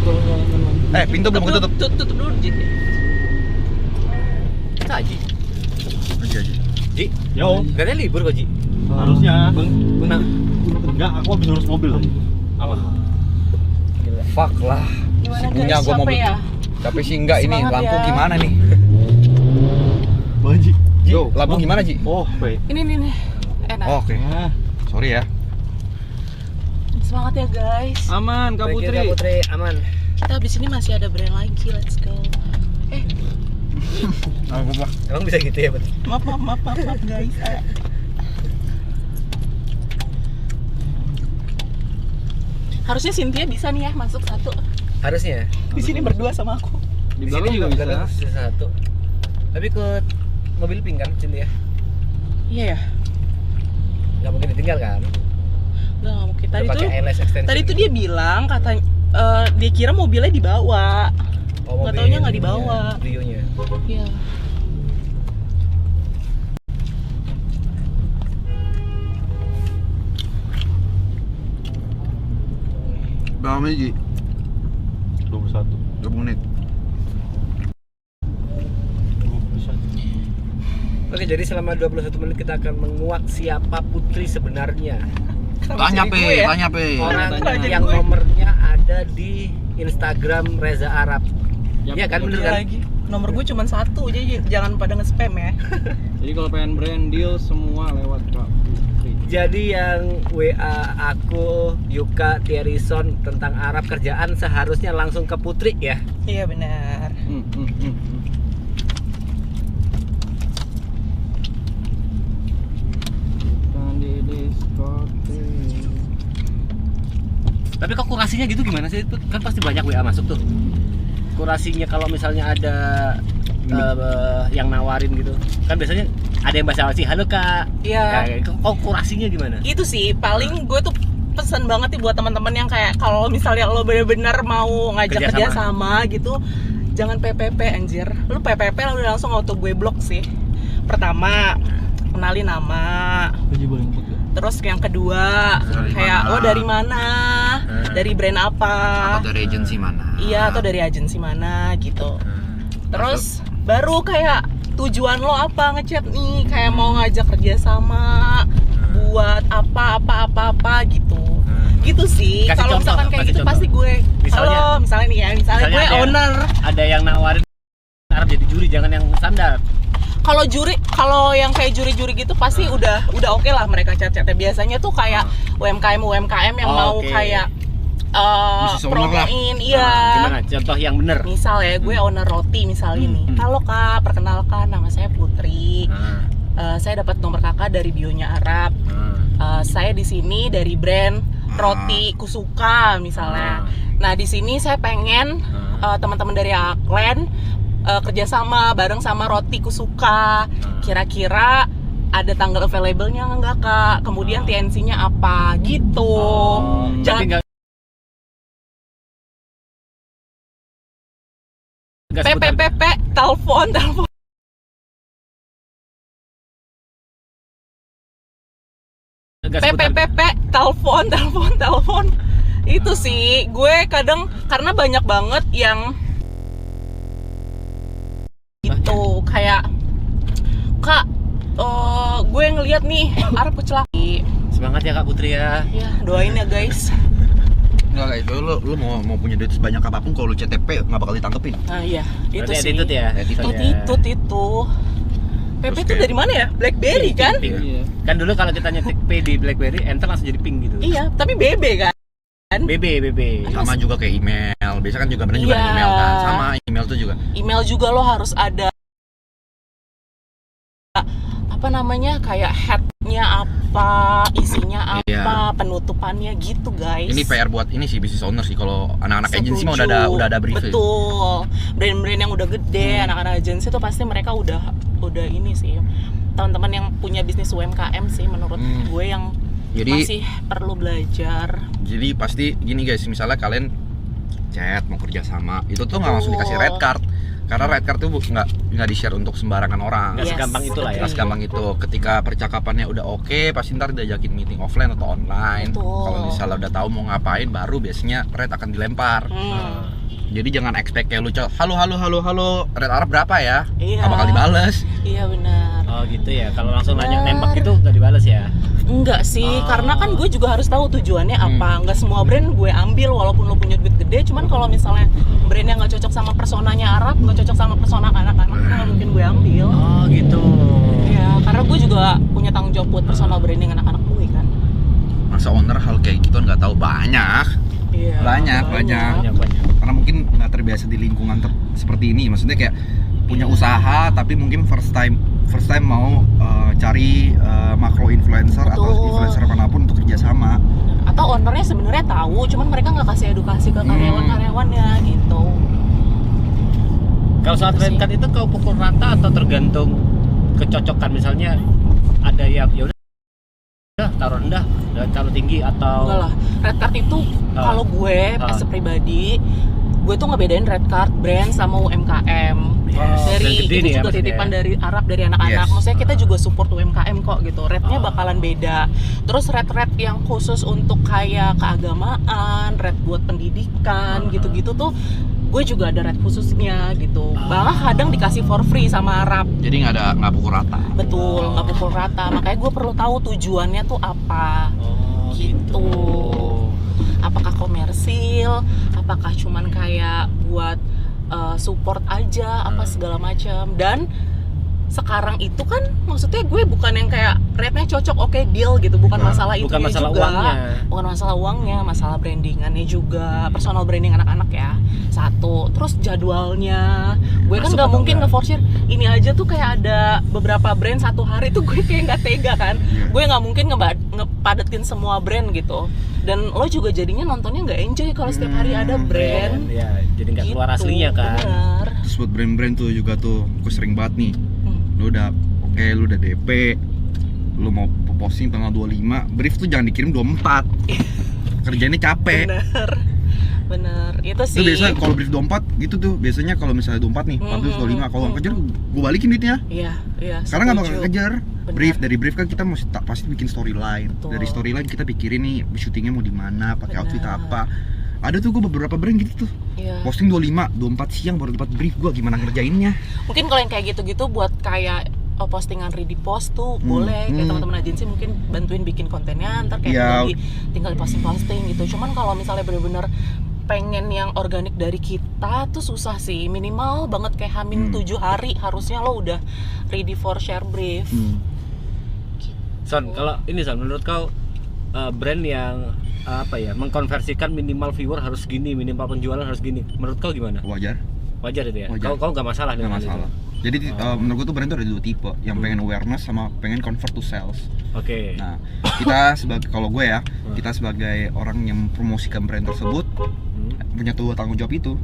kalau nggak. Pintu belum ketutup. Tutup dulu, Ji. Kita Ji. Aja. Ji. Yo. Gak ada libur kok Ji. Harusnya. Benar. Enggak, aku habis ngurus mobil tadi. Apa? Fuck lah. Gimana Punya guys, gua mau capek ya? Tapi sih enggak ini Semangat lampu ya. gimana nih? Bang Ji. Ji, lampu gimana Ji? Oh, baik. Ini enak. Oh, oke. Sorry ya. Semangat ya guys. Aman, Kak Putri. Putri. Putri aman. Kita habis ini masih ada brand lagi. Let's go. Emang bisa gitu ya, Putri? Maaf guys. Harusnya Cynthia bisa nih ya masuk satu. Harusnya. Di sini berdua sama aku. Di belakang juga bisa. Bisa satu. Tapi ke mobil pink kan, Cindy ya? Iya ya. Gak mungkin ditinggal kan? Nggak mungkin. Udah pakai eyelash extension. Tadi tuh dia bilang katanya dia kira mobilnya dibawa. Oh, nggak taunya nggak dibawa. Brio-nya. Iya. Berapa menit Ji? 21. 20 menit. Oke, jadi selama 21 menit kita akan menguak siapa Putri sebenarnya. Tanya Pe. Orang Tanya. yang nomornya ada di Instagram Reza Arab. Iya kan, bener kan? Lagi. Nomor gue cuma satu, jadi jangan pada nge-spam ya. Jadi kalau pengen brand deal semua lewat Kak Putri. Jadi yang WA aku, Yuka, Thierryson tentang Arab kerjaan seharusnya langsung ke Putri ya. Iya benar. Di diskotik. Tapi kok kurasinya gitu gimana sih? Itu kan pasti banyak WA masuk tuh. Kurasinya kalau misalnya ada yang nawarin gitu. Kan biasanya ada yang bahasa Aussie, halo Kak. Iya. Kok kurasinya gimana? Itu sih paling gue tuh pesan banget nih buat teman-teman yang kayak kalau misalnya lo bener-bener mau ngajak kerja sama gitu, jangan PPP anjir. Lu PPP lah udah langsung auto gue blok sih. Pertama, kenalin nama. Terus yang kedua, Dari kayak mana? lo dari mana? Dari brand apa? Atau dari agensi mana? Iya, atau dari agensi mana gitu. Terus baru kayak tujuan lo apa ngechat nih, kayak mau ngajak kerja sama buat apa gitu. Gitu sih. Kasih Kalau contoh, misalkan kayak kasih gitu contoh. pasti gue Misalnya- halo, misalnya nih ya, misalnya gue owner. Ada yang nawarin Arab jadi juri, jangan yang standar. Kalau yang kayak juri-juri gitu pasti udah oke lah mereka chat-chatnya. Biasanya tuh kayak UMKM yang mau oke. kayak Business owner lah. promoin, iya. Gimana? Contoh yang bener. Misal ya, gue owner roti misal ini. Halo Kak, perkenalkan nama saya Putri. Saya dapat nomor Kakak dari bionya Arab. Saya di sini dari brand roti Kusuka misalnya. Nah, di sini saya pengen teman-teman dari Aklen kerjasama bareng sama roti Kusuka. Kira-kira ada tanggal available-nya enggak Kak? Kemudian TNC-nya apa? Gitu. Jangan PPP, telepon. PPP, telepon. Itu sih, gue kadang karena banyak banget yang gitu kayak Kak, gue ngeliat nih Arab kecelakaan. Semangat ya Kak Putri ya. Ya, doain ya guys. Enggak itu lu mau punya duit sebanyak apapun kalau lu CTP nggak bakal ditangkepin. Nah iya, itu Berarti sih. attitude ya. Attitude itu. PP itu dari mana ya? BlackBerry kan? Iya. Kan dulu kalau kita nyetik P di BlackBerry, enter langsung jadi pink gitu. Iya, tapi BB kan? BB. Sama juga kayak email. Biasa kan juga bener juga Iya. email kan. Sama email tuh juga. Email juga lo harus ada apa namanya kayak headnya apa, isinya apa, Iya. penutupannya gitu guys. Ini PR buat ini sih business owner sih. Kalau anak-anak agensi mah udah ada brief. Betul. Brand-brand yang udah gede, anak-anak agensi tuh pasti mereka udah ini sih. Teman-teman yang punya bisnis UMKM sih menurut gue yang Jadi masih perlu belajar. Jadi pasti gini guys, misalnya kalian chat mau kerja sama, itu tuh nggak langsung dikasih red card, Karena red card tuh nggak di-share untuk sembarangan orang. Nggak segampang itulah ya. Nggak segampang itu. Ketika percakapannya udah oke, pasti ntar diajakin meeting offline atau online. Betul. Kalau misalnya udah tahu mau ngapain, baru biasanya red akan dilempar. Jadi jangan expect kayak lu halo, red Arab berapa ya? Iya. Nggak bakal dibales. Iya benar. Oh gitu ya. Kalau langsung nanya Benar. nembak gitu nggak dibales ya? Enggak sih, Oh. karena kan gue juga harus tahu tujuannya apa. Enggak semua brand gue ambil walaupun lo punya duit gede. Cuman kalau misalnya brand yang nggak cocok sama personanya Arab, nggak cocok sama persona anak-anak, nggak mungkin gue ambil. Oh gitu. Iya, karena gue juga punya tanggung jawab buat personal branding anak-anak gue kan. Masa owner hal kayak gitu nggak tahu banyak. Iya. Banyak. Banyak. Karena mungkin nggak terbiasa di lingkungan seperti ini. Maksudnya kayak punya usaha tapi mungkin first time mau cari makro influencer atau Betul. influencer manapun untuk kerjasama. Atau ownernya sebenarnya tahu, cuman mereka nggak kasih edukasi ke karyawan-karyawannya gitu. Kalau soal red card itu kau pukul rata atau tergantung kecocokan, misalnya ada yang ya udah taruh rendah, taruh tinggi atau Enggak lah, red card itu kalau gue as a pribadi, gue tuh ngebedain red card brand sama UMKM. Dari brand gede itu nih ya juga maksudnya titipan ya? dari Arab, dari anak-anak. Yes. Maksudnya kita juga support UMKM kok gitu. Rednya bakalan beda. Terus red yang khusus untuk kayak keagamaan, red buat pendidikan, gitu-gitu tuh gue juga ada red khususnya gitu. Malah kadang dikasih for free sama Arab. Jadi nggak pukul rata. Betul, nggak pukul rata. Makanya gue perlu tahu tujuannya tuh apa. Oh Gitu. Apakah komersil, apakah cuman kayak buat support aja, apa segala macam. Dan sekarang itu kan maksudnya gue bukan yang kayak rate-nya cocok, oke deal gitu, bukan masalah bukan itunya masalah juga, uangnya. bukan masalah uangnya, masalah brandingannya juga, personal branding anak-anak ya satu. Terus jadwalnya, gue kan Masuk nggak atau mungkin enggak? nge-force ini aja tuh kayak ada beberapa brand satu hari tuh gue kayak nggak tega kan, gue nggak mungkin ngepadetin semua brand gitu. Dan lo juga jadinya nontonnya nggak enjoy kalau setiap hari ada brand. Ya, jadi nggak keluar Gitu, aslinya kan. bener. Terus buat brand-brand tuh juga tuh, aku sering banget nih. Lu udah lu udah DP, lu mau posting tanggal 25, brief tuh jangan dikirim 24. Kerjanya capek. Bener, itu Itu sih. biasa kalau brief 24 gitu tuh, biasanya kalau misalnya 24 nih, 25, kalau nggak kejar gue balikin duitnya. Iya. Karena nggak bakal setuju. kejar. Benar. Dari brief kan kita mesti pasti bikin storyline. Betul. Dari storyline kita pikirin nih syutingnya mau di mana, pakai outfit Benar. apa. Ada tuh gue beberapa brand gitu tuh. Iya. Posting 25, 24 siang baru dapat brief, gue gimana ngerjainnya. Mungkin kalau yang kayak gitu-gitu buat kayak postingan ready post tuh boleh, kayak teman-teman agensi mungkin bantuin bikin kontennya, ntar kayak tinggal posting gitu. Cuman kalau misalnya bener-bener pengen yang organik dari kita tuh susah sih, minimal banget kayak Hamin 7 hari harusnya lo udah ready for share brief. Son, kalau ini Son, menurut kau brand yang mengkonversikan minimal viewer harus gini, minimal penjualan harus gini, menurut kau gimana? Wajar. Wajar itu ya? Wajar. Kau nggak masalah dengan Nggak hal masalah. itu? Jadi menurut gue tuh brand tuh ada dua tipe, yang pengen awareness sama pengen convert to sales. Oke. Nah, kita kalau gue ya, kita sebagai orang yang mempromosikan brand tersebut punya dua tanggung jawab itu.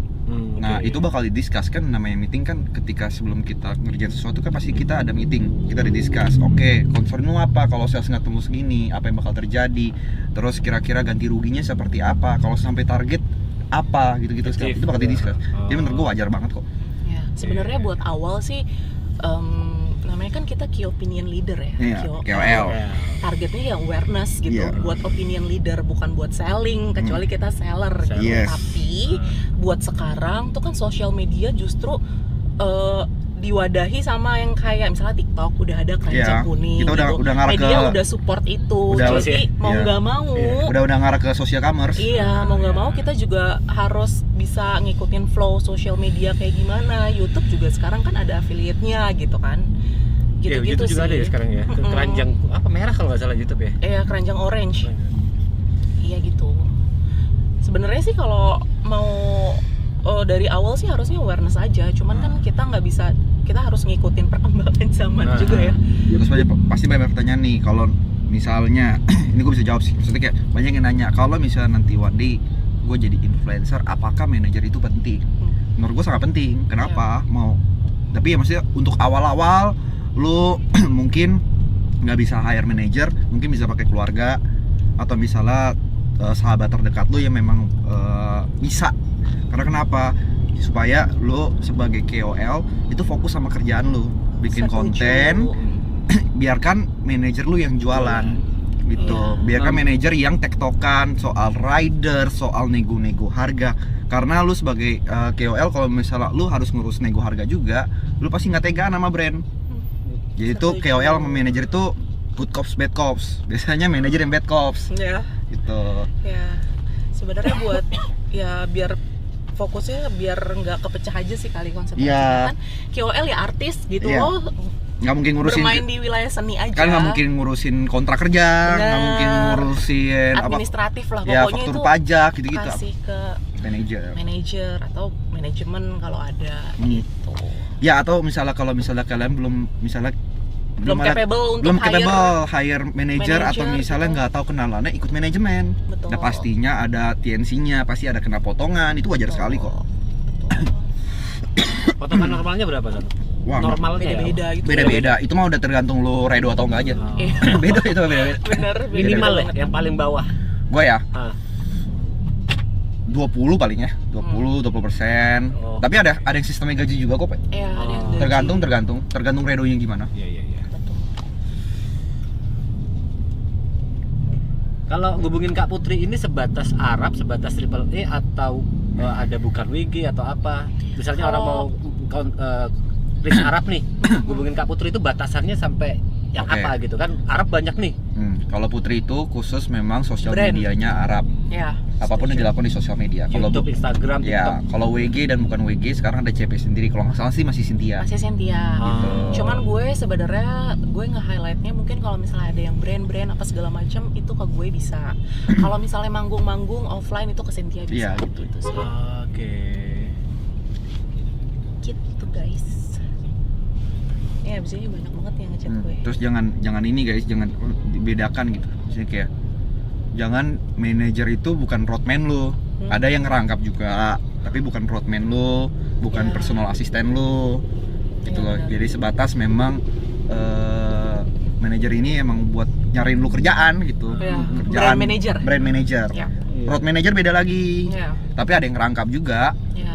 Nah, itu bakal didiskus kan, namanya meeting kan, ketika sebelum kita ngerjain sesuatu kan pasti kita ada meeting, kita didiskus. Oke, concern lu apa kalau sales nggak tembus segini, apa yang bakal terjadi, terus kira-kira ganti ruginya seperti apa, kalau sampai target apa gitu-gitu segala itu bakal didiskus. Jadi menurut gue wajar banget kok. Ya, sebenarnya buat awal sih namanya kan kita key opinion leader ya. Iya, KOL. Targetnya ya awareness gitu, Iya. buat opinion leader, bukan buat selling, kecuali kita seller gitu. Yes. Tapi buat sekarang tuh kan social media justru diwadahi sama yang kayak misalnya TikTok udah ada keranjang Iya, kuning kita gitu. udah ngarah Media ke- udah support itu. udah Jadi mau iya. nggak mau Udah ngarah ke social commerce. iya, mau nggak mau kita juga harus bisa ngikutin flow social media kayak gimana. YouTube juga sekarang kan ada affiliate-nya gitu kan. Ya, Gitu-gitu YouTube juga sih. ada ya sekarang ya. Keranjang apa merah kalau nggak salah YouTube ya. Keranjang orange. Iya gitu. Sebenarnya sih kalau mau dari awal sih harusnya awareness aja. Cuman kan kita nggak bisa, kita harus ngikutin perkembangan zaman juga ya. Terus pasti banyak pertanyaan nih, kalau misalnya ini gue bisa jawab sih, maksudnya kayak banyak yang nanya, kalau misalnya nanti one day gue jadi influencer, apakah manajer itu penting? Menurut gue sangat penting. Kenapa? Tapi ya maksudnya untuk awal-awal lu mungkin nggak bisa hire manager, mungkin bisa pakai keluarga atau misalnya sahabat terdekat lu yang memang bisa. Karena kenapa? supaya lu sebagai KOL itu fokus sama kerjaan lu, bikin Setuju. konten. Biarkan manajer lu yang jualan gitu. Iya. Biarkan manajer yang tektokan soal rider, soal nego-nego harga. Karena lu sebagai KOL kalau misalnya lu harus ngurus nego harga juga, lu pasti nggak tegaan sama brand. Jadi itu Setuju. KOL sama manajer itu good cops bad cops. Biasanya manajer yang bad cops Ya, gitu. ya. Sebenarnya buat ya biar fokusnya biar nggak kepecah aja sih kali konsepnya. Iya. Kan KOL ya artis gitu Iya. loh. Nggak mungkin ngurusin, Bermain di wilayah seni aja. kan nggak mungkin ngurusin kontrak kerja, nggak Bener. mungkin ngurusin administratif lah ya pokoknya faktur itu pajak gitu-gitu. kasih ke Manajer. manajer atau manajemen kalau ada gitu. Ya atau misalnya kalau misalnya kalian belum Belum ada- capable untuk belum hire capable hire manager atau manager misalnya gitu. nggak tahu kenalannya ikut manajemen. Betul. Nah pastinya ada TNC-nya, pasti ada kena potongan, itu wajar sekali kok. Potongan normalnya berapa kan? Wah, Normalnya ya? Beda-beda gitu. beda-beda. Itu mah udah tergantung lu redo atau enggak aja. Oh. Iya. Beda itu beda-beda. Bener, Minimal ya, banget. yang paling bawah. Gue ya Ah. 20 paling ya, 20% Oh. Tapi ada yang sistemnya gaji juga kok, Pak. Iya, ada yang gaji. Tergantung redonya gimana. Iya. Betul. Kalau ngubungin Kak Putri ini sebatas Arab, sebatas Triple E atau ada bukan WG atau apa? Misalnya orang mau list Arab nih, hubungin Kak Putri itu batasannya sampai yang Oke. apa gitu kan? Arab banyak nih. Kalau Putri itu khusus memang sosial Brand. medianya Arab. Ya. Apapun yang dilakukan di sosial media. Kalau YouTube, Instagram, TikTok. ya, kalau WG dan bukan WG sekarang ada CP sendiri. Kalau nggak salah sih masih Cynthia. Masih Cynthia. Ah. Cuman gue sebenarnya gue nge-highlightnya mungkin kalau misalnya ada yang brand-brand apa segala macam itu ke gue bisa. Kalau misalnya manggung-manggung offline itu ke Cynthia bisa. Iya, gitu. Gitu sih. Oke. Gitu guys. Ya abis ini banyak banget yang ngechat gue. Terus jangan ini guys, jangan dibedakan gitu. Maksudnya kayak jangan manajer itu bukan roadman lu. Ada yang ngerangkap juga, tapi bukan roadman lu, bukan Ya. personal asisten lu. Gitu Ya, loh. benar. Jadi sebatas memang manajer ini emang buat nyariin lu kerjaan gitu. Ya, Kerjaan brand manager. Brand manager. Ya. Road manager beda lagi. Ya. Tapi ada yang ngerangkap juga. Ya.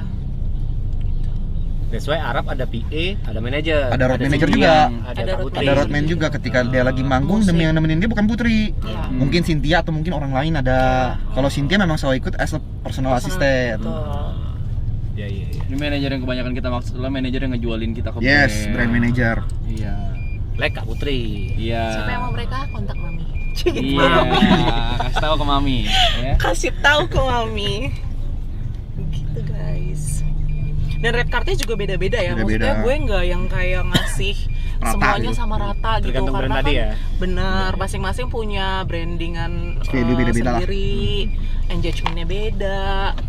That's why Arab ada PA, ada manager. Ada road manager Cynthia, juga. Ada Ada Kak road Putri. Ada roadman juga ketika dia lagi manggung Musik. yang nemenin dia bukan Putri. Ya. Mungkin Cynthia atau mungkin orang lain ada. Kalau Cynthia memang selalu ikut as a personal assistant. Betul. Iya. Ini manajer yang kebanyakan kita maksud adalah manajer yang ngejualin kita ke Yes, brand manager. Iya. Like Kak Putri. Iya. Siapa yang mau mereka kontak mami. Iya, kasih tahu ke mami ya. Kasih tahu ke mami. Gitu guys. Dan red cardnya juga beda-beda ya. Beda-beda. Maksudnya gue nggak yang kayak ngasih Rata semuanya gitu. sama rata gitu. Tergantung Karena brand kan tadi ya. bener, masing-masing punya brandingan Value beda-beda lah. sendiri, engagementnya beda,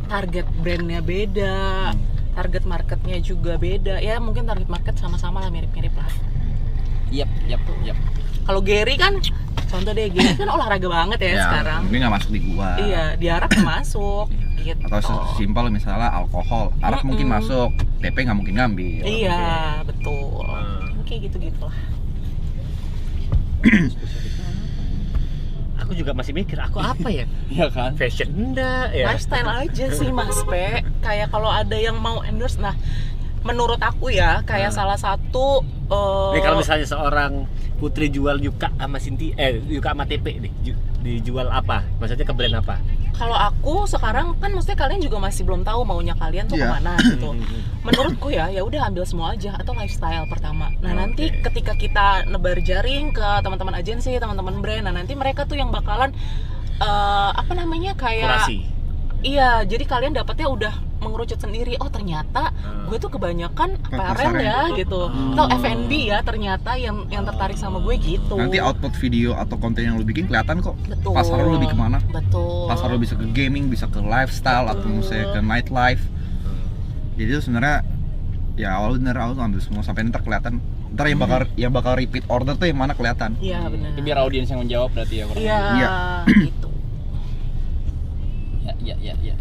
target brandnya beda, target marketnya juga beda. Ya mungkin target market sama-sama lah, mirip-mirip lah. Yap. Kalau Gary kan, contoh deh, Gary kan olahraga banget ya sekarang. Ini nggak masuk di gua. Iya, di Arab masuk gitu. Atau simpel misalnya alkohol. Arab mungkin masuk, TP nggak mungkin ngambil. Iya, betul. Kayak gitu-gitu lah. Aku juga masih mikir, aku apa ya? Iya kan? Fashion enggak ya? Lifestyle aja sih Mas Pe. Kayak kalau ada yang mau endorse, nah menurut aku ya kayak salah satu Nih kalau misalnya seorang Putri jual Yuka sama Yuka sama TP nih, dijual apa? Maksudnya ke brand apa? kalau aku sekarang kan maksudnya kalian juga masih belum tahu maunya kalian tuh Iya. kemana gitu. Menurutku ya udah ambil semua aja atau lifestyle pertama. Nah, nanti ketika kita nebar jaring ke teman-teman agensi, teman-teman brand, nah nanti mereka tuh yang bakalan apa namanya kayak Kurasi. iya, jadi kalian dapatnya udah mengerucut sendiri. Oh ternyata gue tuh kebanyakan apparel ya gitu. Atau F&B ya ternyata yang tertarik sama gue gitu. Nanti output video atau konten yang lu bikin kelihatan kok. Betul. Pasar lu lebih kemana? Betul. Pasar lu bisa ke gaming, bisa ke lifestyle atau misalnya ke nightlife. Jadi itu sebenarnya ya awal ambil semua sampai ntar kelihatan. Ntar yang bakal repeat order tuh yang mana kelihatan. Iya benar. Itu biar audiens yang menjawab berarti ya kurang Iya Iya. gitu. lebih. Ya,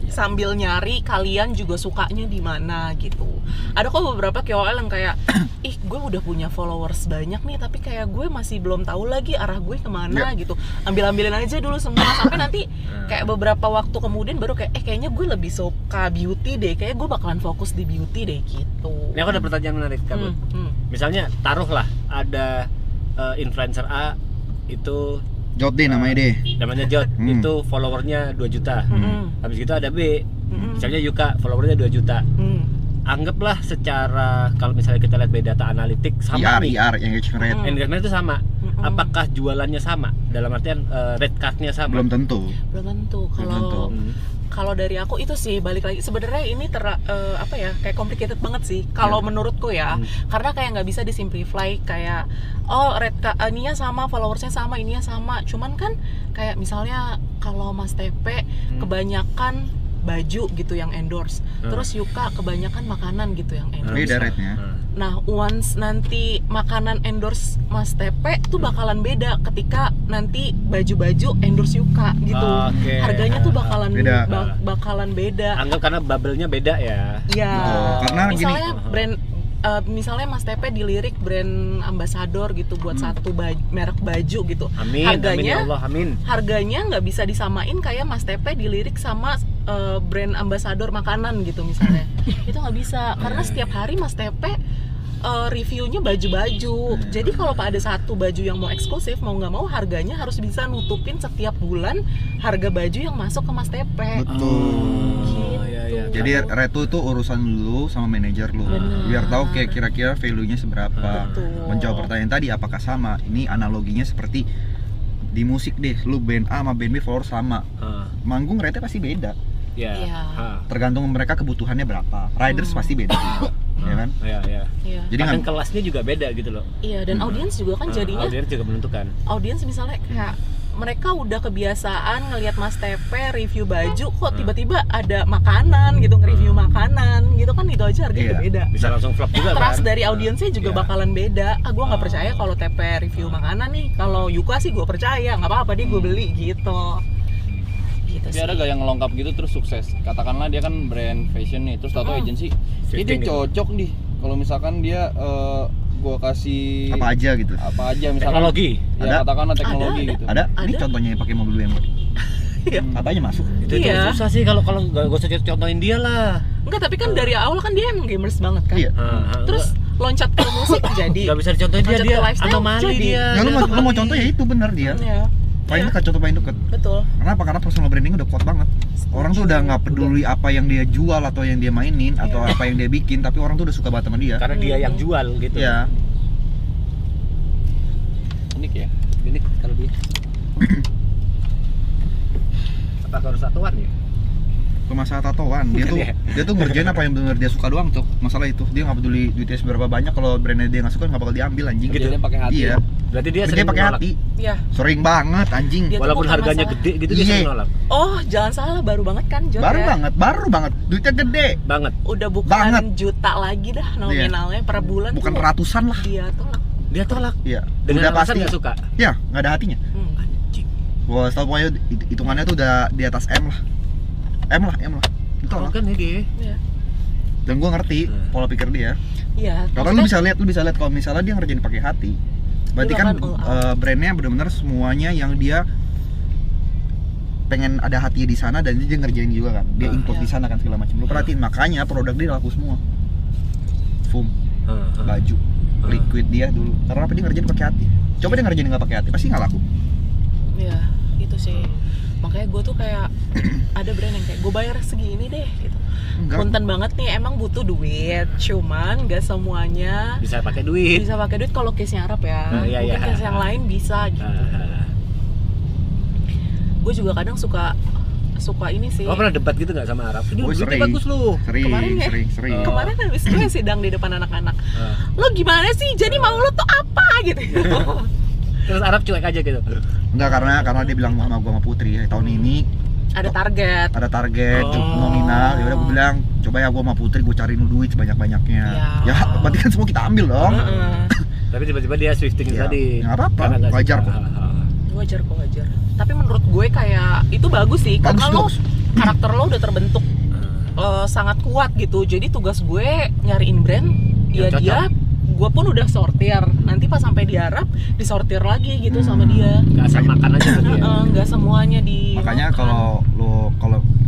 sambil nyari kalian juga sukanya di mana gitu. Ada kok beberapa KOL yang kayak ih gue udah punya followers banyak nih tapi kayak gue masih belum tahu lagi arah gue kemana gitu. Ambilin aja dulu semua sampai nanti kayak beberapa waktu kemudian baru kayak kayaknya gue lebih suka beauty deh, kayak gue bakalan fokus di beauty deh gitu. Ini aku ada pertanyaan menarik kamu. Misalnya taruhlah ada influencer A itu Jod deh namanya deh. Namanya Jod, itu followernya 2 juta. Habis itu ada B, misalnya Yuka, followernya 2 juta. Anggaplah secara kalau misalnya kita lihat by data analitik sama nih. IR, engagement rate. Engagement itu sama. Apakah jualannya sama? Dalam artian rate card-nya sama? Belum tentu. Kalau dari aku itu sih balik lagi sebenarnya ini kayak complicated banget sih kalau menurutku ya, karena kayak nggak bisa disimplify kayak ininya sama, followersnya sama, ininya sama. Cuman kan kayak misalnya kalau Mas TP kebanyakan baju gitu yang endorse, terus Yuka kebanyakan makanan gitu yang endorse. Beda rate-nya. Nah, once nanti makanan endorse Mas TP tuh bakalan beda ketika nanti baju-baju endorse Yuka gitu. Harganya tuh bakalan beda. Anggap karena bubble-nya beda ya. Iya. Karena misalnya gini, brand misalnya Mas TP dilirik brand ambassador gitu buat satu merek baju gitu. Amin, harganya, amin ya Allah, amin. Harganya nggak bisa disamain kayak Mas TP dilirik sama brand ambassador makanan gitu misalnya. Itu nggak bisa karena setiap hari Mas TP reviewnya baju-baju. Jadi kalau ada satu baju yang mau eksklusif, mau nggak mau harganya harus bisa nutupin setiap bulan harga baju yang masuk ke Mas TP. Betul. Gitu. Jadi rate itu urusan lu sama manajer lu. Biar tahu kayak kira-kira value-nya seberapa. Menjawab pertanyaan tadi apakah sama? Ini analoginya seperti di musik deh. Lu band A sama band B follower sama. Manggung rate-nya pasti beda. Tergantung mereka kebutuhannya berapa. Riders pasti beda juga. Ya kan? Iya. Jadi kan kelasnya juga beda gitu loh. Iya, dan audiens juga kan jadinya. Audiens juga menentukan. Audiens misalnya kayak mereka udah kebiasaan ngelihat Mas TP review baju, kok tiba-tiba ada makanan gitu, nge-review makanan gitu kan, itu aja harganya beda. Bisa langsung flop juga kan. Trust dari audiensnya juga bakalan beda. Gua nggak percaya kalau TP review makanan nih. Kalau Yuka sih gue percaya, nggak apa-apa deh gue beli gitu. Tapi ada gak yang ngelengkap gitu terus sukses? Katakanlah dia kan brand fashion nih, terus tato agency. Ini cocok nih kalau misalkan dia gua kasih apa aja gitu. Apa aja misalkan teknologi. Ya katakanlah teknologi gitu. Ada. Ini contohnya yang pakai mobil BMW. Apa aja masuk? Itu susah sih kalau gak usah contohin dia lah. Enggak, tapi kan dari awal kan dia emang gamers banget kan. Iya. Terus loncat ke musik jadi. Gak bisa dicontohin dia anomali dia. Ya lu mau contoh ya itu benar dia. Iya. Paling dekat, contoh paling dekat. Betul. Kenapa? Karena personal branding udah kuat banget. Orang tuh udah nggak peduli apa yang dia jual atau yang dia mainin atau apa yang dia bikin, tapi orang tuh udah suka banget sama dia. Karena dia yang jual gitu. Iya. Unik ya. Unik kalau dia. Apa harus tatoan ya? Masalah tatoan, dia tuh ngerjain apa yang benar dia suka doang tuh. Masalah itu, dia nggak peduli duitnya seberapa banyak, kalau brandnya dia nggak suka nggak bakal diambil anjing. Gitu. Dia pakai hati. Iya. Berarti dia sering pakai hati. Iya. Sering banget anjing. Walaupun harganya gede gitu dia sering nolak. Oh, jangan salah, baru banget kan Jod. Baru banget. Duitnya gede. Banget. Udah bukan juta lagi dah nominalnya per bulan. Bukan tuh ratusan lah. Dia tolak. Iya. Dengan udah alasan pasti nggak suka. Iya, nggak ada hatinya. Anjing. Gua tahu pokoknya hitungannya tuh udah di atas M lah. M lah. Kalau kan dia. Iya. Dan gua ngerti pola pikir dia. Iya. Karena lu bisa lihat kalau misalnya dia ngerjain pakai hati. Berarti kan brandnya benar-benar semuanya yang dia pengen ada hatinya di sana dan dia ngerjain juga kan. Dia include di sana kan segala macam. Lu perhatiin, makanya produk dia laku semua. Foam, baju, liquid dia dulu. Karena apa? Dia ngerjain pakai hati. Coba dia ngerjain nggak pakai hati, pasti nggak laku. Iya, itu sih. Makanya gue tuh kayak ada brand yang kayak gue bayar segini deh gitu. Konten banget nih, emang butuh duit, cuman gak semuanya bisa pakai duit. Kalau case-nya Arab ya. Mungkin case yang lain bisa gitu. Gue juga kadang suka ini sih. Oh, pernah debat gitu nggak sama Arab? Ini duitnya bagus lu. Sering. Kemarin habis gue sidang di depan anak-anak. Lo gimana sih? Jadi mau lo tuh apa gitu? Terus Arab cuek aja gitu. Enggak, karena dia bilang sama gua sama Putri tahun ini ada target nominal. Ya udah gua bilang coba ya gua sama Putri gua cariin lu duit sebanyak-banyaknya. Ya berarti kan semua kita ambil dong. Tapi tiba-tiba dia shifting tadi. Enggak apa-apa, wajar kok. Wajar. Tapi menurut gue kayak itu bagus sih, karena lo karakter lo udah terbentuk sangat kuat gitu. Jadi tugas gue nyariin brand ya Yang dia, gue pun udah sortir. Nanti pas sampai di Arab disortir lagi gitu sama dia. Nggak asal makan aja berarti ya. Nggak semuanya di. Makanya kalau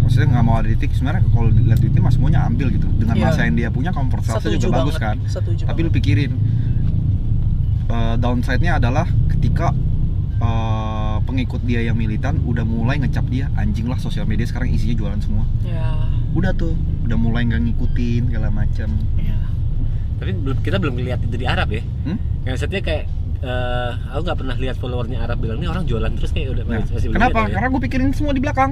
maksudnya nggak mau ada titik, sebenarnya kalau lihat duitnya mas semuanya ambil gitu. Dengan Iya. masa yang dia punya, comfort sales juga bagus kan. Setuju Tapi lu banget. pikirin downside-nya adalah ketika pengikut dia yang militan udah mulai ngecap dia, anjing lah sosial media sekarang isinya jualan semua. Ya. Udah tuh, udah mulai nggak ngikutin segala macam. Ya. Tapi kita belum lihat itu di Arab ya. Yang maksudnya kayak aku nggak pernah lihat followernya Arab bilang ini orang jualan terus kayak udah Nah, masih belum kenapa? lihat ya. Karena gue pikirin semua di belakang.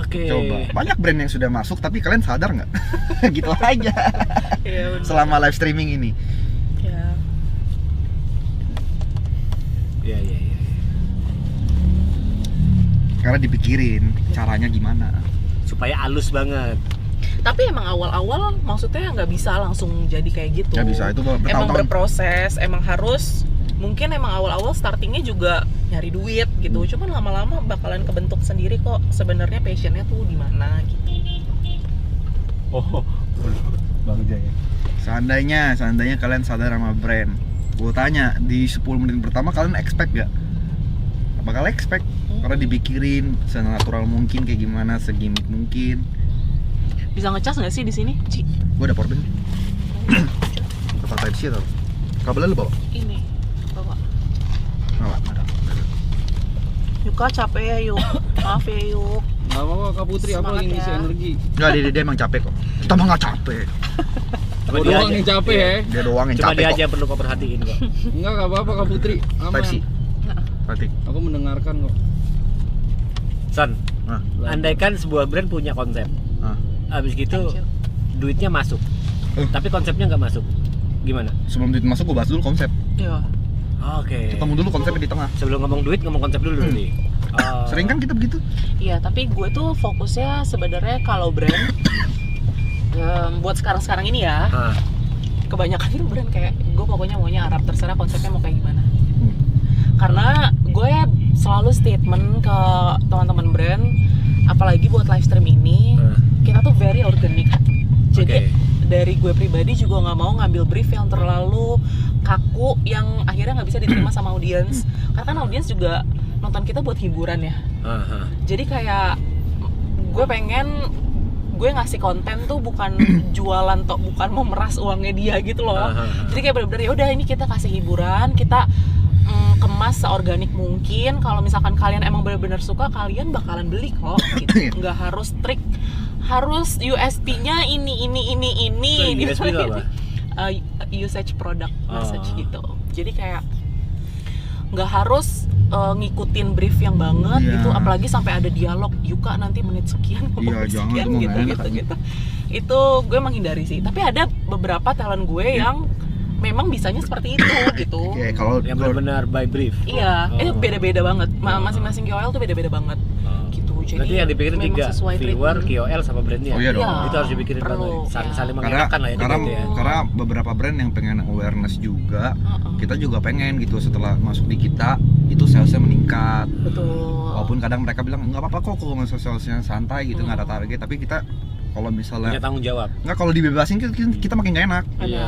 Oke. Coba, banyak brand yang sudah masuk, tapi kalian sadar nggak? Gitu aja. Iya, bener. Selama live streaming ini. Ya. Iya. Karena dipikirin caranya gimana. Supaya halus banget. Tapi emang awal-awal maksudnya nggak bisa langsung jadi kayak gitu. Nggak bisa, itu Emang bertahun-tahun. berproses, emang harus. Mungkin emang awal-awal startingnya juga nyari duit gitu. Cuman lama-lama bakalan kebentuk sendiri kok. Sebenarnya passionnya tuh di mana gitu. Oh. Bang Jaya. Seandainya kalian sadar sama brand, gue tanya di 10 menit pertama kalian expect gak? Bakal expect, karena dipikirin senatural mungkin, kayak gimana, segimik mungkin. Bisa ngecas nggak sih di sini, Ci? Gue ada powerbank. Apa Type-C atau? Kabelnya lu bawa? Ini. Bawa. Bawa. Yuka capek ya, Yuk. Maaf ya, Yuk. Nggak apa-apa Kak Putri, aku Semangat lagi ngisi ya. energi. Nggak, dia emang capek kok. Kita mah nggak capek. Cuma Gua dia doang aja. yang capek Iya. ya. Dia doang yang Cuma capek dia kok. aja yang perlu kau perhatiin kok. Enggak apa-apa Kak Putri, aman. Type-C. Berarti. Aku mendengarkan kok. Son, Nah, andaikan sebuah brand punya konsep, nah. habis gitu Thank you. duitnya masuk, tapi konsepnya nggak masuk, gimana? Sebelum duit masuk, gue bahas dulu konsep. Iya. Oke. Ketemu dulu konsepnya di tengah. Sebelum ngomong duit, ngomong konsep dulu nih. Sering kan kita begitu? Iya, tapi gue tuh fokusnya sebenarnya kalau brand buat sekarang ini ya, Ah, kebanyakan tuh brand kayak gue pokoknya maunya Arab, terserah konsepnya mau kayak gimana. Karena gue selalu statement ke teman-teman brand, apalagi buat live stream ini, kita tuh very organic. Jadi dari gue pribadi juga nggak mau ngambil brief yang terlalu kaku yang akhirnya nggak bisa diterima sama audiens. Karena kan audiens juga nonton kita buat hiburan ya. Jadi kayak gue pengen gue ngasih konten tuh bukan jualan toh, bukan mau meras uangnya dia gitu loh. Jadi kayak bener-bener ya udah ini kita kasih hiburan, kita kemas seorganik mungkin. Kalau misalkan kalian emang bener-bener suka, kalian bakalan beli kok gitu. Nggak harus trik, harus USP-nya ini. So, USP itu apa? Usage product message gitu. Jadi kayak nggak harus ngikutin brief yang banget Iya. gitu, apalagi sampai ada dialog Yuka nanti menit sekian ngomong Iya, jangan, sekian itu mah gitu, nggak enak gitu, aja. gitu. Itu gue menghindari sih. Tapi ada beberapa talent gue yang memang bisanya seperti itu gitu. Oke, kalau yang benar-benar by brief. Iya, itu Oh. beda-beda banget. Masing-masing KOL tuh beda-beda banget. Gitu. Jadi Berarti yang dipikirin memang 3, sesuai viewer, treatment. KOL sama brandnya. Oh iya dong. Itu harus dipikirin perlu. banget. Saling Ya. mengenakan lah ya. karena beberapa brand yang pengen awareness juga, kita juga pengen gitu setelah masuk di kita itu salesnya meningkat. Betul. Walaupun kadang mereka bilang nggak apa-apa kok kalau masuk salesnya santai gitu, nggak ada target, tapi kita kalau punya misalnya tanggung jawab. nggak, kalau dibebasin kita makin gak enak. Benar. Iya.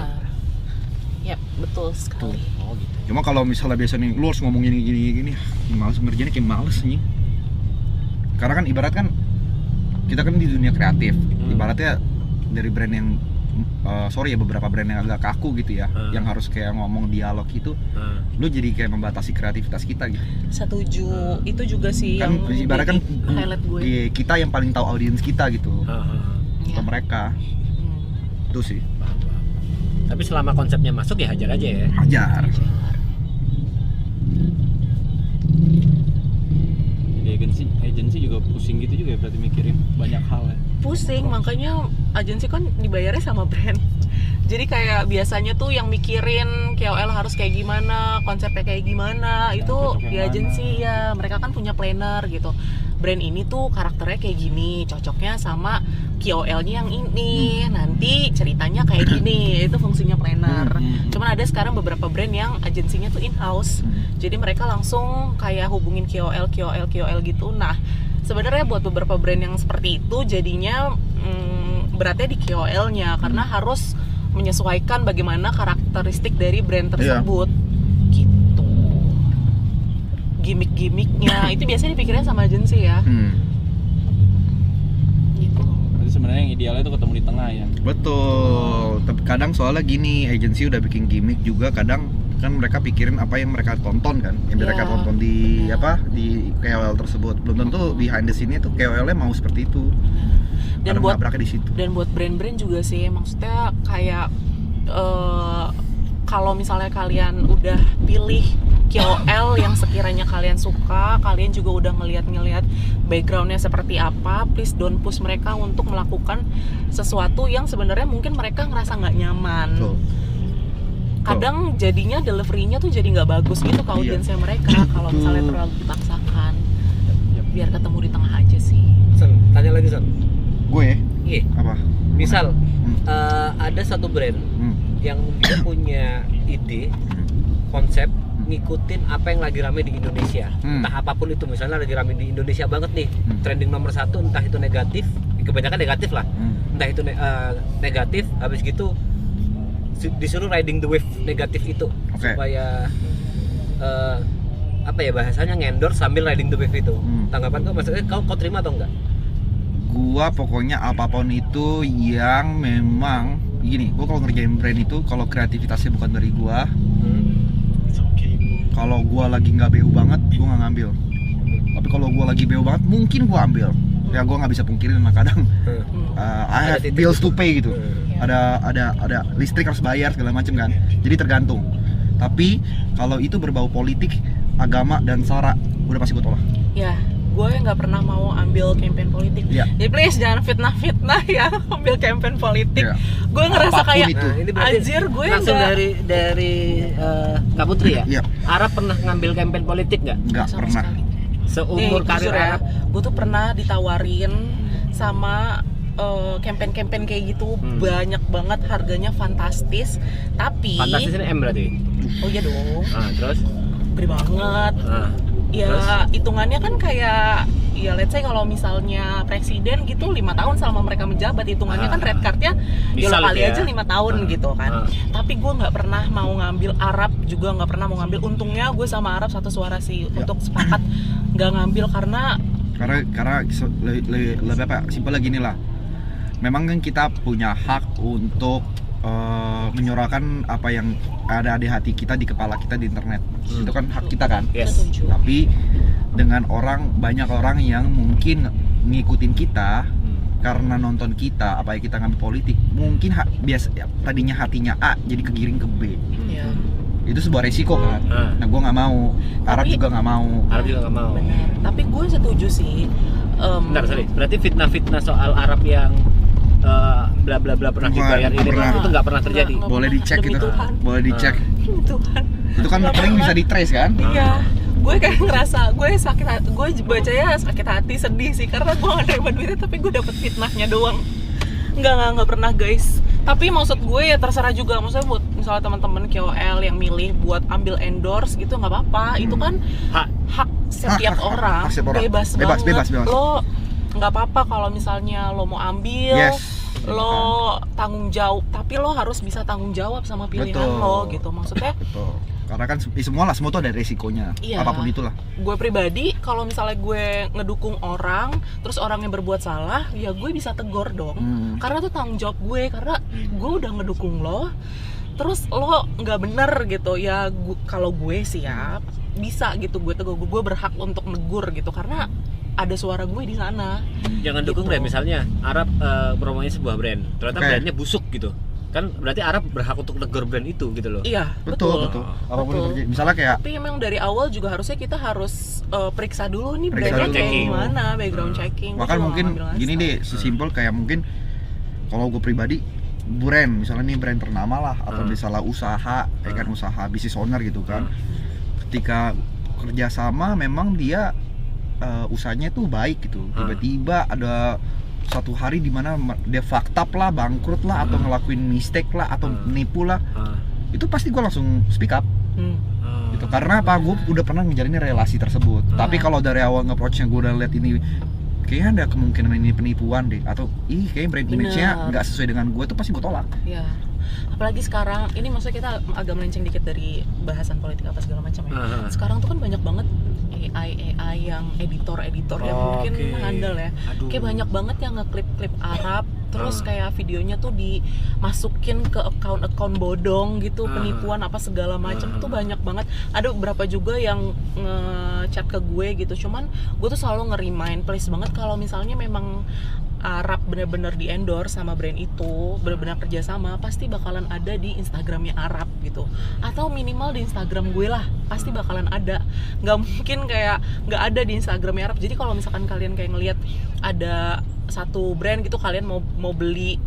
Yap, betul sekali. Oh gitu. Cuma kalau misalnya biasa nih lu harus ngomong gini, males ngerjainnya, kayak males nih. Karena kan ibarat kan kita kan di dunia kreatif, ibaratnya dari brand yang beberapa brand yang agak kaku gitu ya, yang harus kayak ngomong dialog itu, lu jadi kayak membatasi kreativitas kita gitu. Setuju. Itu juga sih Kan yang ibarat kan jadi highlight gue. kita yang paling tahu audiens kita gitu, Iya. atau mereka. Itu sih, Tapi selama konsepnya masuk ya hajar aja ya. ajar. Jadi agensi juga pusing gitu juga ya, berarti mikirin banyak hal ya. Pusing, makanya agensi kan dibayarnya sama brand. Jadi kayak biasanya tuh yang mikirin KOL harus kayak gimana, konsepnya kayak gimana, itu cocok yang di agensi ya. Mereka kan punya planner gitu. Brand ini tuh karakternya kayak gini, cocoknya sama KOL-nya yang ini. Nanti ceritanya kayak gini. Itu fungsinya planner. Cuman ada sekarang beberapa brand yang agensinya tuh in-house. Jadi mereka langsung kayak hubungin KOL gitu. Nah, sebenarnya buat beberapa brand yang seperti itu jadinya beratnya di KOL-nya karena harus menyesuaikan bagaimana karakteristik dari brand tersebut. Gitu. Gimik-gimiknya itu biasanya dipikirin sama agensi ya. Gitu. Jadi sebenarnya yang idealnya itu ketemu di tengah ya. Betul. Tapi kadang soalnya gini, agensi udah bikin gimmick juga, kadang kan mereka pikirin apa yang mereka tonton kan, yang mereka tonton di di KOL tersebut. Belum tentu behind the scene-nya tuh KOL-nya mau seperti itu. Dan Kadang buat nabraknya di situ. Dan buat brand-brand juga sih, maksudnya kayak kalau misalnya kalian udah pilih KOL yang sekiranya kalian suka, kalian juga udah ngeliat backgroundnya seperti apa, please don't push mereka untuk melakukan sesuatu yang sebenarnya mungkin mereka ngerasa nggak nyaman. Kadang jadinya delivery-nya tuh jadi nggak bagus gitu ke audiensnya mereka kalau misalnya terlalu dipaksakan. Biar ketemu di tengah aja sih. Son, tanya lagi Son. Gue? Iya. Apa? Misal ada satu brand yang dia punya ide, konsep ngikutin apa yang lagi rame di Indonesia, entah apapun itu, misalnya lagi rame di Indonesia banget nih, trending nomor 1, entah itu negatif, kebanyakan negatif lah, entah itu negatif, habis gitu disuruh riding the wave negatif itu, supaya apa ya bahasanya, ngendorse sambil riding the wave itu. Tanggapan kau, maksudnya kau terima atau enggak? Gua pokoknya apapun itu yang memang gini, gua kalau ngerjain brand itu, kalau kreativitasnya bukan dari gua, kalau gua lagi nggak BU banget, gua nggak ngambil. Tapi kalau gua lagi BU banget, mungkin gua ambil. Ya gua nggak bisa pungkirin, kadang I have bills to pay gitu. Ada listrik harus bayar segala macam kan. Jadi tergantung. Tapi kalau itu berbau politik, agama dan sara, udah pasti gua tolak. Ya, gue nggak pernah mau ambil campaign politik. Jadi please jangan fitnah ya ambil campaign politik. Gue ngerasa apapun kayak itu. anjir gue langsung nggak dari Kak Putri ya? Iya. Arab pernah ngambil campaign politik nggak? Nggak sama pernah. sekali. Seumur karir ya, Arab? gue tuh pernah ditawarin sama campaign kayak gitu, banyak banget, harganya fantastis, tapi Fantastis ini M berarti? oh iya dong, Terus? gede banget. Ya terus? hitungannya kan kayak ya let's say kalau misalnya presiden gitu 5 tahun selama mereka menjabat, hitungannya kan red cardnya ya lo kali aja 5 tahun gitu kan. Tapi gue nggak pernah mau ngambil, Arab juga nggak pernah mau ngambil. Untungnya gue sama Arab satu suara sih untuk sepakat nggak ngambil karena lebih apa, simpel lagi nih lah. Memang kan kita punya hak untuk menyuarakan apa yang ada di hati kita, di kepala kita, di internet. Itu kan hak kita kan. Tapi dengan banyak orang yang mungkin ngikutin kita karena nonton kita, apa yang kita ngambil politik, mungkin tadinya hatinya A jadi kegiring ke B. Itu sebuah resiko kan. Nah, gue nggak mau. Arab juga nggak mau. Benar. Tapi gue setuju sih. Bentar, sorry. Berarti fitnah soal Arab yang bla bla bla pernah dibayar ini itu nggak pernah terjadi. Boleh dicek gitu. Boleh dicek. Tuhan. Itu kan paling bisa di trace kan? Iya. Gue kayak ngerasa gue sakit hati, gue bacanya sakit hati, sedih sih karena gue nggak nerima duitnya tapi gue dapet fitnahnya doang. Nggak pernah guys. Tapi maksud gue ya terserah juga, maksudnya buat misalnya teman-teman KOL yang milih buat ambil endorse gitu nggak apa-apa. Itu kan hak setiap orang. Bebas banget. Lo nggak apa-apa kalau misalnya lo mau ambil, lo tanggung jawab, tapi lo harus bisa tanggung jawab sama pilihan lo gitu, maksudnya. Karena kan semua tuh ada resikonya, apapun itulah. Gue pribadi kalau misalnya gue ngedukung orang, terus orangnya berbuat salah, ya gue bisa tegur dong, karena tuh tanggung jawab gue, karena gue udah ngedukung lo, terus lo nggak bener gitu ya. Kalau gue sih ya bisa gitu, gue tegur, gue berhak untuk negur gitu, karena ada suara gue di sana. Jangan dukung brand, misalnya Arab promonya sebuah brand, ternyata brandnya busuk gitu, kan berarti Arab berhak untuk negur brand itu gitu loh. Iya, betul. Apapun yang terjadi, misalnya kayak. Tapi emang dari awal juga harusnya kita harus periksa dulu nih brandnya kayak gimana, background checking. Bahkan mungkin gini deh, sesimpel kayak mungkin kalau gue pribadi, brand misalnya nih brand ternama lah, atau misalnya usaha, kan usaha bisnis owner gitu kan. Ketika kerjasama memang dia usahanya tuh baik gitu, tiba-tiba ada satu hari dimana dia fucked up lah, bangkrut lah, atau ngelakuin mistake lah, atau menipu lah, itu pasti gue langsung speak up. Gitu. Karena apa? Gue udah pernah menjalani relasi tersebut. Tapi kalau dari awal nge-approach-nya gue udah lihat ini kayaknya ada kemungkinan ini penipuan deh, atau kayaknya brand image-nya nggak sesuai dengan gue, tuh pasti gue tolak. Iya. Apalagi sekarang, ini maksudnya kita agak melenceng dikit dari bahasan politik apa segala macam ya. Sekarang tuh kan banyak banget AI yang editor yang mungkin handal ya. Kayak banyak banget yang ngeklip Arab, terus kayak videonya tuh dimasukin ke account bodong gitu, penipuan apa segala macam tuh banyak banget. Ada beberapa juga yang ngechat ke gue gitu, cuman gue tuh selalu nge-remind, please banget kalau misalnya memang Arab bener-bener di endorse sama brand itu, bener-bener kerjasama, pasti bakalan ada di Instagramnya Arab gitu, atau minimal di Instagram gue lah, pasti bakalan ada. Nggak mungkin kayak nggak ada di Instagramnya Arab. Jadi kalau misalkan kalian kayak ngelihat ada satu brand gitu, kalian mau beli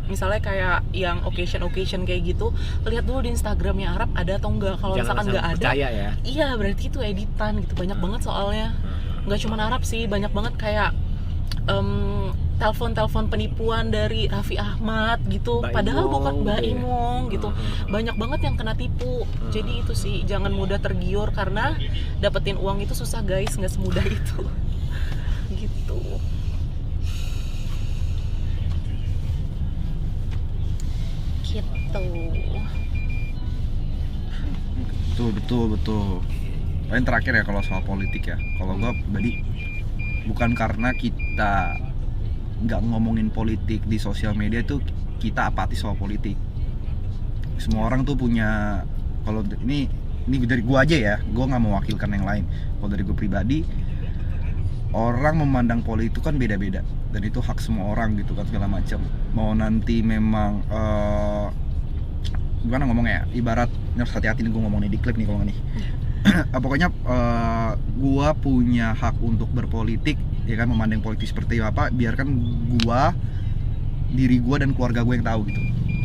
misalnya kayak yang occasion kayak gitu, lihat dulu di Instagramnya Arab ada atau enggak. Kalau misalkan nggak ada, ya? Iya berarti itu editan gitu. Banyak banget soalnya, nggak cuma Arab sih, banyak banget kayak telepon penipuan dari Raffi Ahmad gitu, padahal bukan Mbak Imong gitu. Banyak banget yang kena tipu. Jadi itu sih, jangan mudah tergiur karena dapetin uang itu susah guys, nggak semudah itu. Gitu. Betul. Paling terakhir ya kalau soal politik ya. Kalau gue pribadi, bukan karena kita nggak ngomongin politik di sosial media tuh kita apatis soal politik. Semua orang tuh punya, kalau ini dari gue aja ya, gue nggak mewakilkan yang lain. Kalau dari gue pribadi, orang memandang politik itu kan beda-beda, dan itu hak semua orang gitu kan, segala macam. Mau nanti memang gimana ngomongnya ya, ibarat harus hati-hati nih gue ngomong nih di klip nih kalau nih. Pokoknya gue punya hak untuk berpolitik, ya kan, memandang politik seperti apa, biarkan diri gue dan keluarga gue yang tahu gitu.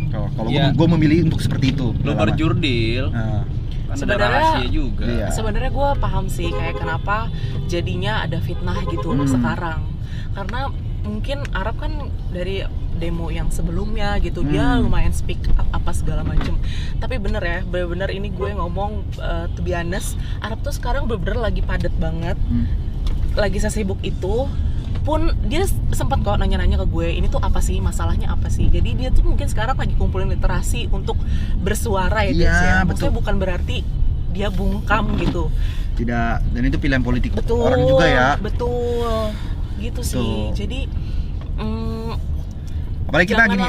Kalau gue memilih untuk seperti itu. Lo berjurdil, kan ada rahasia juga. Iya. Sebenarnya gue paham sih kayak kenapa jadinya ada fitnah gitu sekarang. Karena mungkin Arab kan dari demo yang sebelumnya gitu, dia lumayan speak up apa segala macem. Tapi bener ya, bener ini gue ngomong to be honest, Arab tuh sekarang bener-bener lagi padet banget, lagi sesibuk itu. Pun dia sempat kok nanya-nanya ke gue, ini tuh apa sih, masalahnya apa sih. Jadi dia tuh mungkin sekarang lagi kumpulin literasi untuk bersuara ya guys ya. Maksudnya bukan berarti dia bungkam gitu. Tidak, dan itu pilihan politik orang juga ya. Betul, gitu sih. Jadi apalagi kita gini,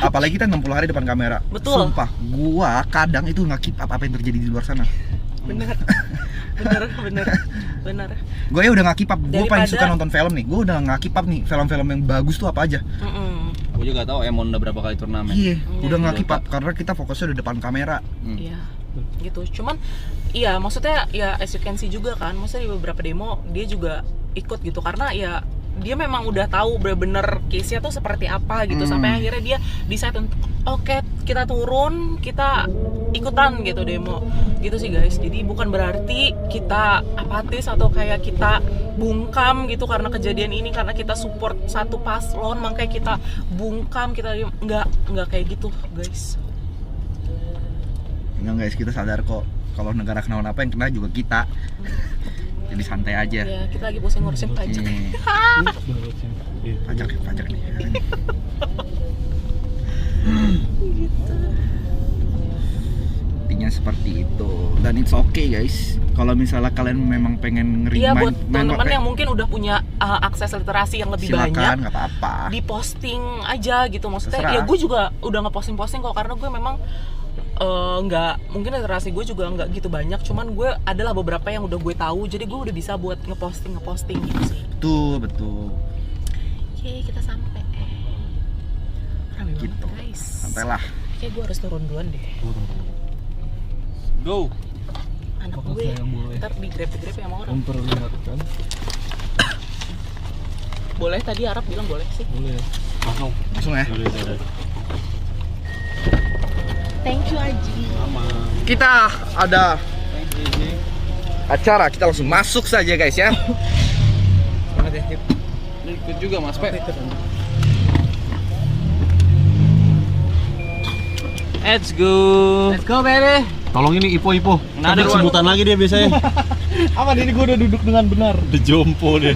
apalagi kita 60 hari depan kamera. Betul. Sumpah, gua kadang itu nggak keep up apa yang terjadi di luar sana. Bener. Gue ya udah nggak keep up. Gue paling suka nonton film nih. Gue udah nggak keep up nih film-film yang bagus tuh apa aja. Gue juga tahu Emon udah berapa kali turnamen. Iya, udah nggak keep up karena kita fokusnya udah depan kamera. Iya, gitu. Cuman, iya maksudnya ya as you can see juga kan, maksudnya di beberapa demo dia juga ikut gitu karena ya dia memang udah tahu bener-bener case-nya tuh seperti apa gitu. Sampai akhirnya dia decide untuk oke, kita turun, kita ikutan gitu demo gitu sih guys. Jadi bukan berarti kita apatis atau kayak kita bungkam gitu karena kejadian ini, karena kita support satu paslon makanya kita bungkam, kita nggak kayak gitu guys. Enggak guys, kita sadar kok kalau negara kenapa yang kena juga kita. Jadi santai aja. Ya, kita lagi pusing ngurusin pajak. Pajak nih. Gitu. Intinya seperti itu. Dan it's okay guys. Kalau misalnya kalian memang pengen ngerimain, iya, buat teman-teman yang mungkin udah punya akses literasi yang lebih silakan, banyak, nggak apa-apa. Diposting aja gitu. Maksudnya terserah. ya gue juga udah ngeposting kok, karena gue memang nggak, mungkin literasi gue juga nggak gitu banyak, cuman gue adalah beberapa yang udah gue tahu, jadi gue udah bisa buat ngeposting gitu sih. Betul. Oke, kita sampai. Rame Gitu. banget guys. Sampailah. Kayak gue harus turun duluan deh. Go. Anak gue ntar di grab sama orang. Memperlihatkan. Boleh, tadi Arab bilang boleh sih. Boleh. Langsung ya. Boleh. Thank you Aji. Kita ada acara, kita langsung masuk saja guys ya. Ikut juga Mas Pe. Let's go baby. Tolong ini Ipo. Nah, ada sebutan lagi dia biasanya. Aman, ini gue udah duduk dengan benar. Udah jompo dia.